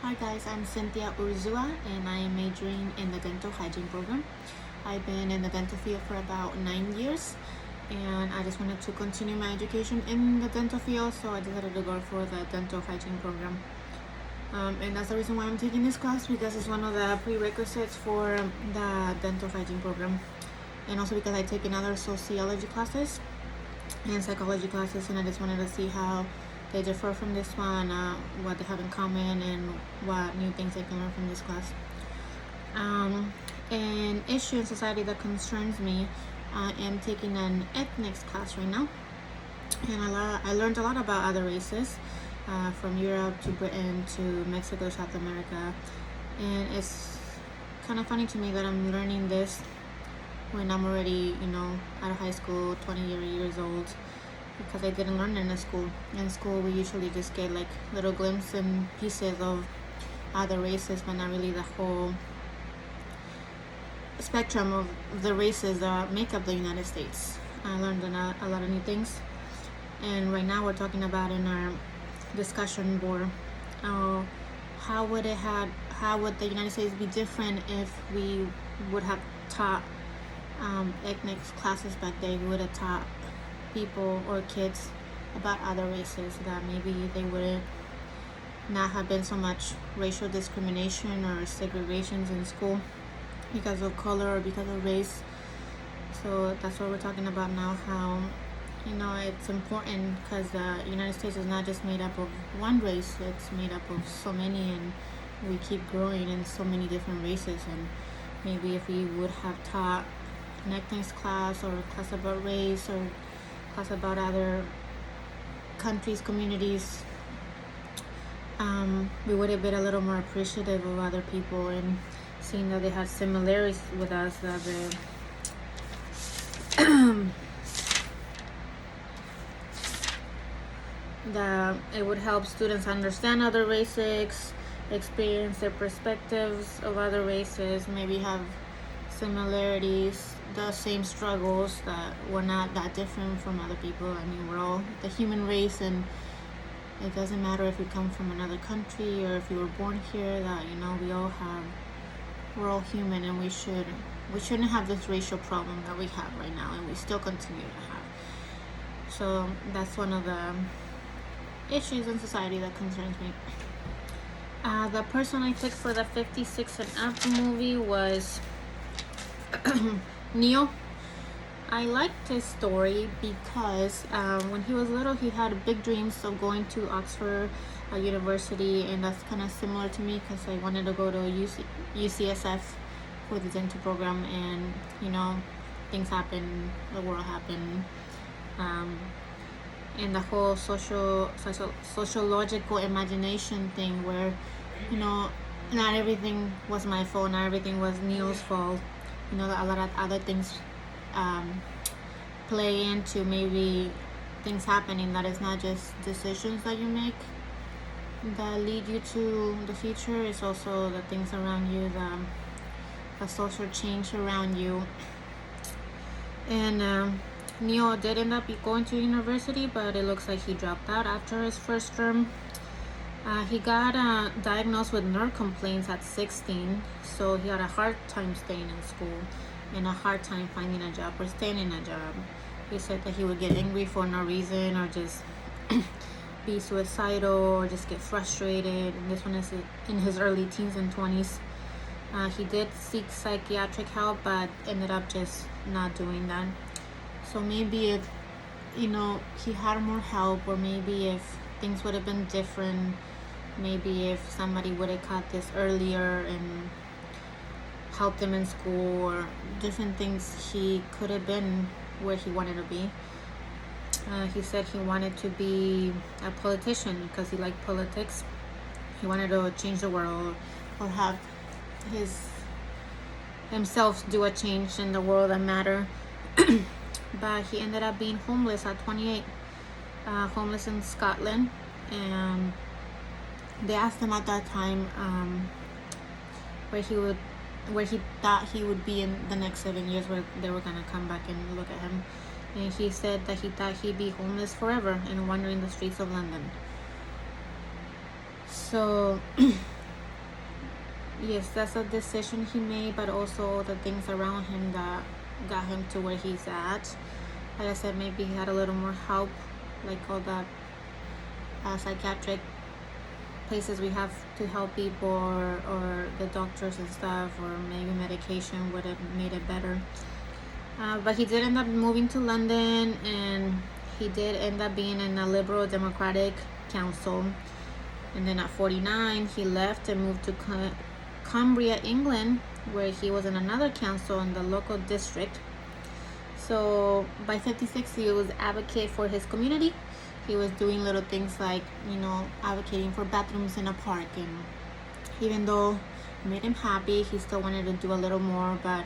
Hi guys, I'm Cynthia Urzua and I am majoring in the dental hygiene program. I've been in the dental field for about 9 years and I just wanted to continue my education in the dental field, so I decided to go for the dental hygiene program. And that's the reason why I'm taking this class, because it's one of the prerequisites for the dental hygiene program. And also because I take another sociology classes and psychology classes, and I just wanted to see how they differ from this one, what they have in common, and what new things I can learn from this class. An issue in society that concerns me, I am taking an ethnics class right now, and I learned a lot about other races, from Europe to Britain to Mexico, South America, and it's kind of funny to me that I'm learning this when I'm already, out of high school, 20 years old, because I didn't learn it in school. In school, we usually just get like little glimpses and pieces of other races, but not really the whole spectrum of the races that make up the United States. I learned a lot of new things, and right now we're talking about in our discussion board, how would the United States be different if we would have taught ethnic classes back then? We would have taught people or kids about other races, that maybe they would not have been so much racial discrimination or segregations in school because of color or because of race. So that's what we're talking about now, how it's important, because the United States is not just made up of one race, it's made up of so many, and we keep growing in so many different races. And maybe if we would have taught an ethnics class, or a class about race, or class about other countries, communities, we would have been a little more appreciative of other people, and seeing that they had similarities with us, that that it would help students understand other races, experience their perspectives of other races, maybe have similarities, the same struggles, that we're not that different from other people. I mean, we're all the human race, and it doesn't matter if we come from another country or if you were born here, that we're all human, and we shouldn't have this racial problem that we have right now, and we still continue to have. So that's one of the issues in society that concerns me. The person I picked for the 56 and Up movie was Neo. I liked his story because when he was little, he had big dreams of going to Oxford University, and that's kind of similar to me, because I wanted to go to UCSF for the dental program, and things happen, the world happened, and the whole sociological imagination thing, where not everything was my fault, not everything was Neo's fault. A lot of other things play into maybe things happening, that it's not just decisions that you make that lead you to the future. It's also the things around you, the social change around you. And Neo did end up going to university, but it looks like he dropped out after his first term. He got diagnosed with nerve complaints at 16, so he had a hard time staying in school and a hard time finding a job or staying in a job. He said that he would get angry for no reason, or just be suicidal, or just get frustrated. And this one is in his early teens and 20s. He did seek psychiatric help, but ended up just not doing that. So maybe if he had more help, or maybe if things would have been different, maybe if somebody would have caught this earlier and helped him in school, or different things, he could have been where he wanted to be. He said he wanted to be a politician because he liked politics. He wanted to change the world, or have himself do a change in the world that matter. But he ended up being homeless at 28, homeless in Scotland. And they asked him at that time where he thought he would be in the next 7 years, where they were gonna come back and look at him. And he said that he thought he'd be homeless forever and wandering the streets of London. So yes, that's a decision he made, but also the things around him that got him to where he's at. Like I said, maybe he had a little more help, like all the psychiatric places we have to help people, or the doctors and stuff, or maybe medication would have made it better. But he did end up moving to London, and he did end up being in a Liberal Democratic council. And then at 49, he left and moved to Cumbria, England, where he was in another council in the local district. So by 56, he was advocate for his community. He was doing little things like, advocating for bathrooms in a park. And even though it made him happy, he still wanted to do a little more, but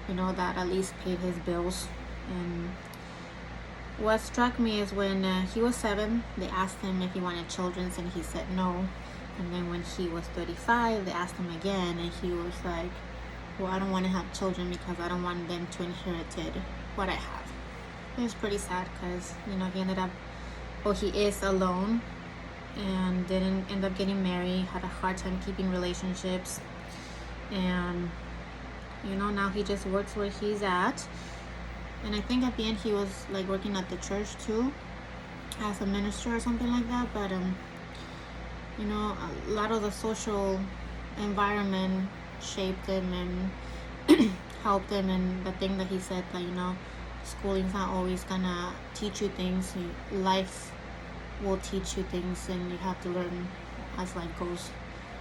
that at least paid his bills. And what struck me is when he was 7, they asked him if he wanted children, and he said no. And then when he was 35, they asked him again, and he was like, well, I don't want to have children because I don't want them to inherit what I have. It was pretty sad because, he ended up, he is alone and didn't end up getting married, had a hard time keeping relationships. And, now he just works where he's at. And I think at the end he was like working at the church too, as a minister or something like that. But, a lot of the social environment shaped him and helped him. And the thing that he said that, schooling's not always gonna teach you things. Life will teach you things, and you have to learn as life goes.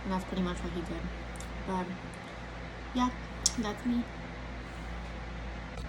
And that's pretty much what he did. But yeah, that's me.